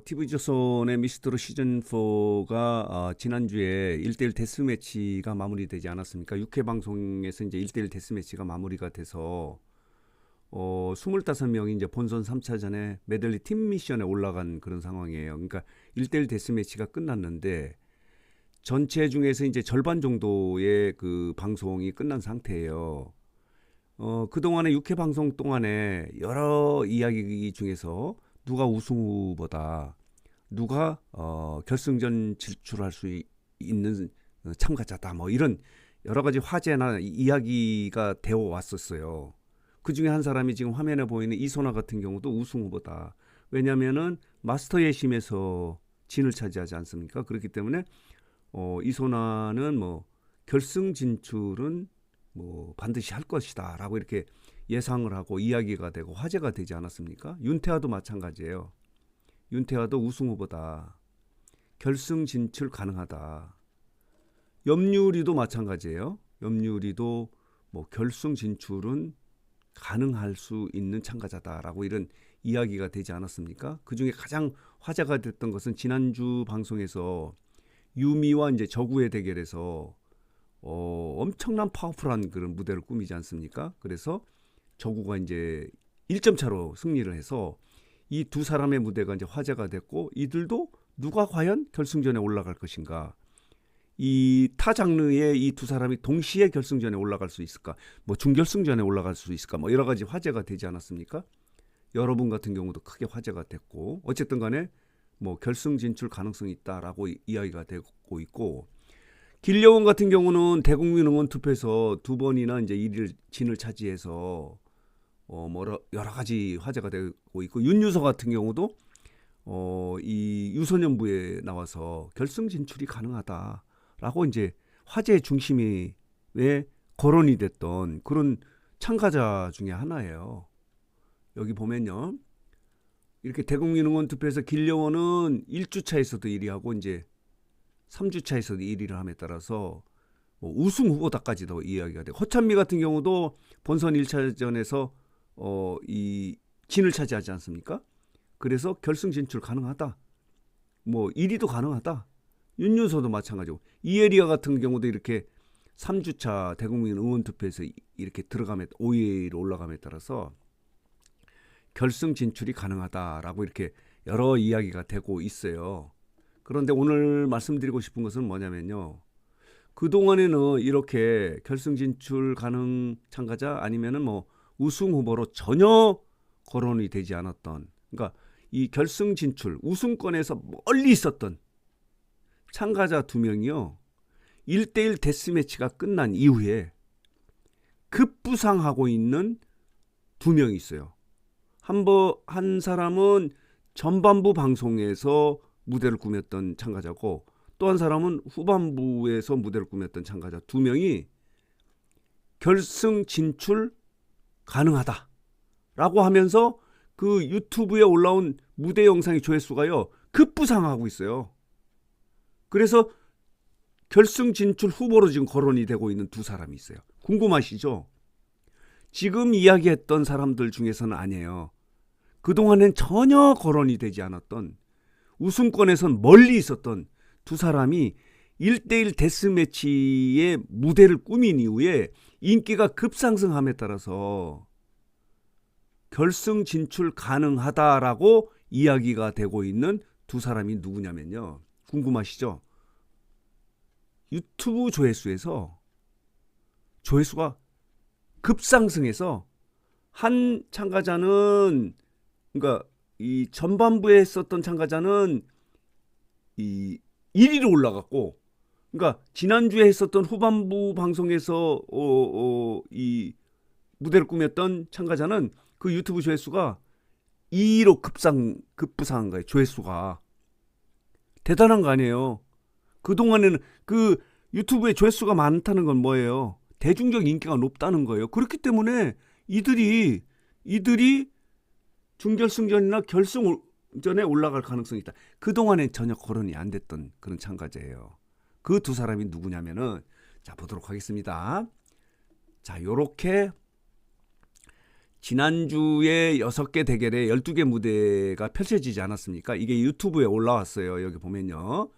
TV조선의 미스터로 시즌4가 지난주에 1대1 데스매치가 마무리되지 않았습니까? 6회 방송에서 이제 1대1 데스매치가 마무리가 돼서 25명이 이제 본선 3차전에 메들리 팀 미션에 올라간 그런 상황이에요. 그러니까 1대1 데스매치가 끝났는데 전체 중에서 이제 절반 정도의 그 방송이 끝난 상태예요. 그동안의 6회 방송 동안에 여러 이야기 중에서 누가 우승 후보다, 누가 결승전 진출할 수 있는 참가자다, 뭐 이런 여러 가지 화제나 이야기가 되어 왔었어요. 그 중에 한 사람이 지금 화면에 보이는 이소나 같은 경우도 우승 후보다. 왜냐하면은 마스터 예심에서 진을 차지하지 않습니까? 그렇기 때문에 이소나는 뭐 결승 진출은 뭐 반드시 할 것이다라고 이렇게 예상을 하고 이야기가 되고 화제가 되지 않았습니까? 윤태하도 마찬가지예요. 윤태하도 우승 후보다. 결승 진출 가능하다. 염유리도 마찬가지예요. 염유리도 뭐 결승 진출은 가능할 수 있는 참가자다라고 이런 이야기가 되지 않았습니까? 그중에 가장 화제가 됐던 것은 지난주 방송에서 유미와 이제 저구의 대결에서 엄청난 파워풀한 그런 무대를 꾸미지 않습니까? 그래서 저구가 이제 1점 차로 승리를 해서 이 두 사람의 무대가 이제 화제가 됐고, 이들도 누가 과연 결승전에 올라갈 것인가? 이 타 장르의 이 두 사람이 동시에 결승전에 올라갈 수 있을까? 뭐 중결승전에 올라갈 수 있을까? 뭐 여러 가지 화제가 되지 않았습니까? 여러분 같은 경우도 크게 화제가 됐고, 어쨌든 간에 뭐 결승 진출 가능성이 있다라고 이야기가 되고 있고, 길려원 같은 경우는 대국민 응원 투표에서 두 번이나 이제 1위 진을 차지해서 여러 가지 화제가 되고 있고, 윤유서 같은 경우도 이 유소년부에 나와서 결승 진출이 가능하다라고 이제 화제의 중심에 거론이 됐던 그런 참가자 중에 하나예요. 여기 보면요, 이렇게 대국민 응원 투표에서 길려원은 1주차에서도 1위하고 이제 3주차에서도 1위를 함에 따라서 뭐 우승 후보다까지도 이야기가 돼요. 허찬미 같은 경우도 본선 1차전에서 이 진을 차지하지 않습니까? 그래서 결승 진출 가능하다. 뭐 1위도 가능하다. 윤윤서도 마찬가지고, 이혜리아 같은 경우도 이렇게 3주차 대국민 응원 투표에서 이렇게 들어가면 5위로 올라감에 따라서 결승 진출이 가능하다라고 이렇게 여러 이야기가 되고 있어요. 그런데 오늘 말씀드리고 싶은 것은 뭐냐면요, 그동안에는 이렇게 결승 진출 가능 참가자 아니면은 뭐 우승 후보로 전혀 거론이 되지 않았던, 그러니까 이 결승 진출 우승권에서 멀리 있었던 참가자 2명이요 1대1 데스매치가 끝난 이후에 급부상하고 있는 2명이 있어요. 한 사람은 전반부 방송에서 무대를 꾸몄던 참가자고, 또 한 사람은 후반부에서 무대를 꾸몄던 참가자 2명이 결승 진출 가능하다라고 하면서 그 유튜브에 올라온 무대 영상의 조회수가요 급부상하고 있어요. 그래서 결승 진출 후보로 지금 거론이 되고 있는 두 사람이 있어요. 궁금하시죠? 지금 이야기했던 사람들 중에서는 아니에요. 그동안엔 전혀 거론이 되지 않았던, 우승권에선 멀리 있었던 두 사람이 1대1 데스매치의 무대를 꾸민 이후에 인기가 급상승함에 따라서 결승 진출 가능하다라고 이야기가 되고 있는 두 사람이 누구냐면요, 궁금하시죠? 유튜브 조회수가 급상승해서 한 참가자는, 그러니까 이 전반부에 했었던 참가자는 이 1위로 올라갔고, 그러니까 지난주에 했었던 후반부 방송에서 이 무대를 꾸몄던 참가자는 그 유튜브 조회수가 2위로 급부상한 거예요. 조회수가 대단한 거 아니에요. 그동안에는 그 유튜브에 조회수가 많다는 건 뭐예요? 대중적 인기가 높다는 거예요. 그렇기 때문에 이들이 중결승전이나 결승전에 올라갈 가능성이 있다. 그동안엔 전혀 거론이 안 됐던 그런 참가자예요. 그 두 사람이 누구냐면은, 자, 보도록 하겠습니다. 자, 요렇게 지난주에 6개 대결에 12개 무대가 펼쳐지지 않았습니까? 이게 유튜브에 올라왔어요. 여기 보면요.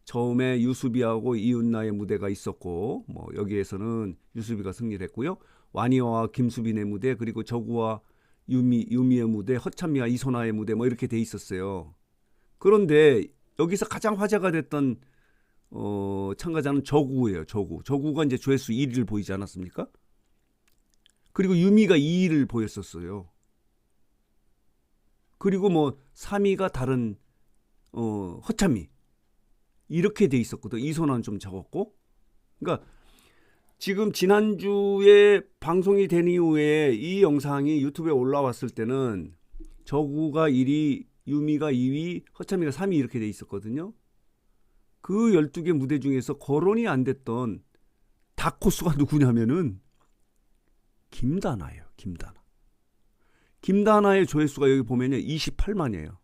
처음에 유수비하고 이윤나의 무대가 있었고, 뭐 여기에서는 유수비가 승리를 했고요. 와니어와 김수빈의 무대, 그리고 저구와 유미의 무대, 허찬미와 이소나의 무대, 뭐 이렇게 돼 있었어요. 그런데 여기서 가장 화제가 됐던 참가자는 저구예요. 저구가 이제 조회수 1위를 보이지 않았습니까? 그리고 유미가 2위를 보였었어요. 그리고 뭐 3위가 다른 허찬미 이렇게 돼 있었거든. 이소나는 좀 적었고. 그러니까 지금 지난주에 방송이 된 이후에 이 영상이 유튜브에 올라왔을 때는 저구가 1위, 유미가 2위, 허찬미가 3위 이렇게 돼 있었거든요. 그 12개 무대 중에서 거론이 안 됐던 다코스가 누구냐면은 김다나예요. 김다나의 조회수가 여기 보면요. 28만이에요.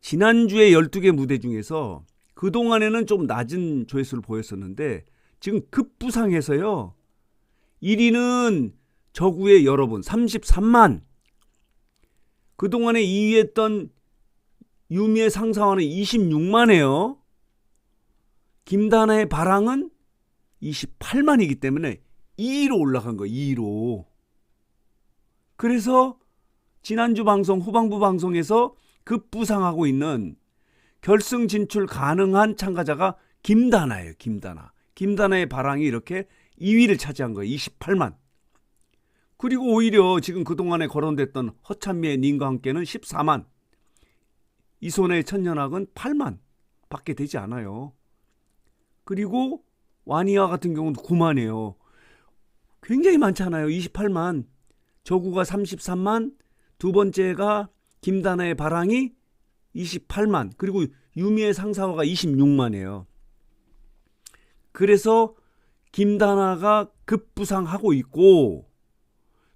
지난주에 12개 무대 중에서 그동안에는 좀 낮은 조회수를 보였었는데 지금 급부상해서요. 1위는 저구의 여러분 33만. 그동안에 2위 했던 유미의 상사화는 26만이에요. 김다나의 바랑은 28만이기 때문에 2위로 올라간 거예요. 2위로. 그래서 지난주 방송 후반부 방송에서 급부상하고 있는 결승 진출 가능한 참가자가 김다나예요. 김다나의 바랑이 이렇게 2위를 차지한 거예요. 28만. 그리고 오히려 지금 그동안에 거론됐던 허찬미의 님과 함께는 14만. 이소나의 천년학은 8만 밖에 되지 않아요. 그리고 와니아 같은 경우는 9만이에요. 굉장히 많잖아요. 28만. 저구가 33만. 두 번째가 김다나의 바랑이 28만. 그리고 유미의 상사화가 26만이에요. 그래서 김다나가 급부상하고 있고,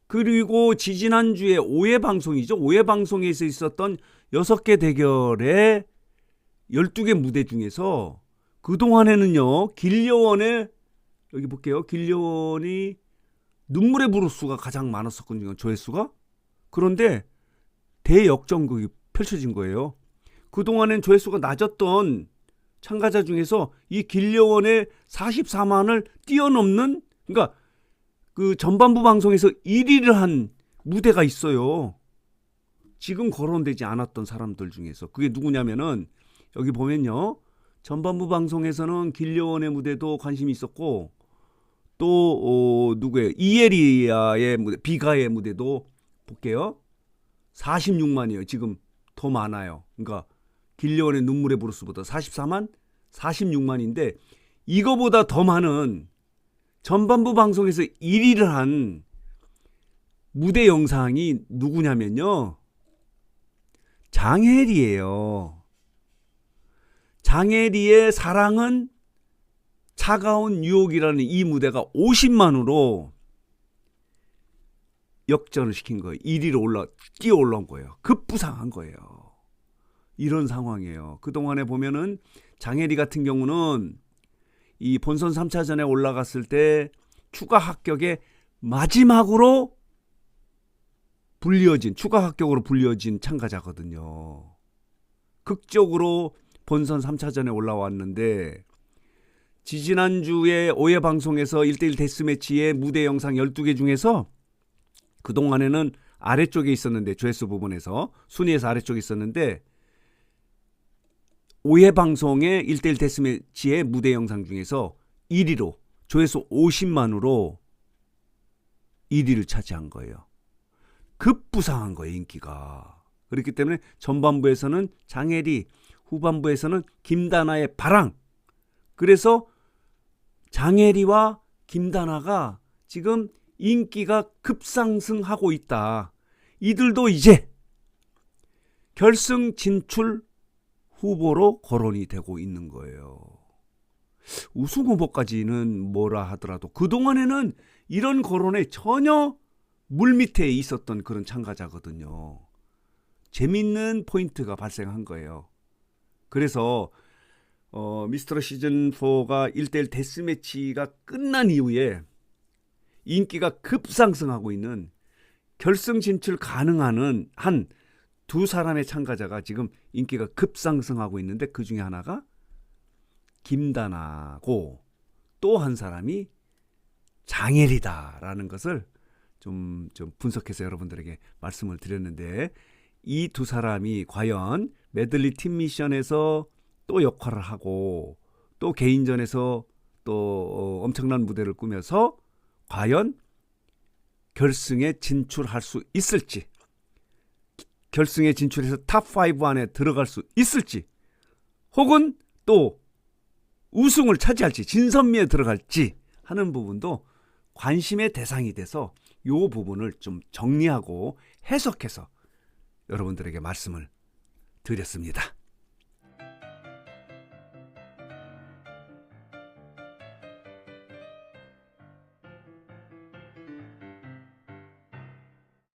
그리고 지지난주에 5회 방송이죠. 5회 방송에서 있었던 6개 대결의 12개 무대 중에서 그동안에는요. 길려원의 여기 볼게요. 길려원이 눈물의 브루스가 가장 많았었거든요. 조회수가. 그런데 대역전극이 펼쳐진 거예요. 그동안엔 조회수가 낮았던 참가자 중에서 이 길려원의 44만을 뛰어넘는, 그러니까 그 전반부 방송에서 1위를 한 무대가 있어요. 지금 거론되지 않았던 사람들 중에서. 그게 누구냐면은 여기 보면요. 전반부 방송에서는 길려원의 무대도 관심이 있었고, 또 누구예요? 이에리아의 무대, 비가의 무대도 볼게요. 46만이에요. 지금 더 많아요. 그러니까 길려원의 눈물의 브루스보다 44만, 46만인데 이거보다 더 많은 전반부 방송에서 1위를 한 무대 영상이 누구냐면요. 장혜리예요. 장혜리의 사랑은 차가운 유혹이라는 이 무대가 50만으로 역전을 시킨 거예요. 1위로 뛰어 올라온 거예요. 급부상한 거예요. 이런 상황이에요. 그동안에 보면은 장혜리 같은 경우는 이 본선 3차전에 올라갔을 때 추가 합격에 마지막으로 추가 합격으로 불리어진 참가자거든요. 극적으로 본선 3차전에 올라왔는데 지지난주에 5회 방송에서 1대1 데스매치의 무대 영상 12개 중에서 그동안에는 아래쪽에 있었는데 조회수 부분에서 순위에서 아래쪽에 있었는데 5회 방송의 1대1 데스매치의 무대 영상 중에서 1위로 조회수 50만으로 1위를 차지한 거예요. 급부상한 거예요. 인기가. 그렇기 때문에 전반부에서는 장혜리, 후반부에서는 김다나의 바랑. 그래서 장혜리와 김다나가 지금 인기가 급상승하고 있다. 이들도 이제 결승 진출 후보로 거론이 되고 있는 거예요. 우승 후보까지는 뭐라 하더라도 그동안에는 이런 거론에 전혀 물밑에 있었던 그런 참가자거든요. 재밌는 포인트가 발생한 거예요. 그래서 미스터 시즌4가 1대1 데스매치가 끝난 이후에 인기가 급상승하고 있는 결승 진출 가능한 한 두 사람의 참가자가 지금 인기가 급상승하고 있는데 그 중에 하나가 김다나고 또 한 사람이 장혜리다라는 것을 좀 분석해서 여러분들에게 말씀을 드렸는데 이 두 사람이 과연 메들리 팀 미션에서 또 역할을 하고 또 개인전에서 또 엄청난 무대를 꾸며서 과연 결승에 진출할 수 있을지, 결승에 진출해서 탑5 안에 들어갈 수 있을지, 혹은 또 우승을 차지할지, 진선미에 들어갈지 하는 부분도 관심의 대상이 돼서 이 부분을 좀 정리하고 해석해서 여러분들에게 말씀을 드렸습니다.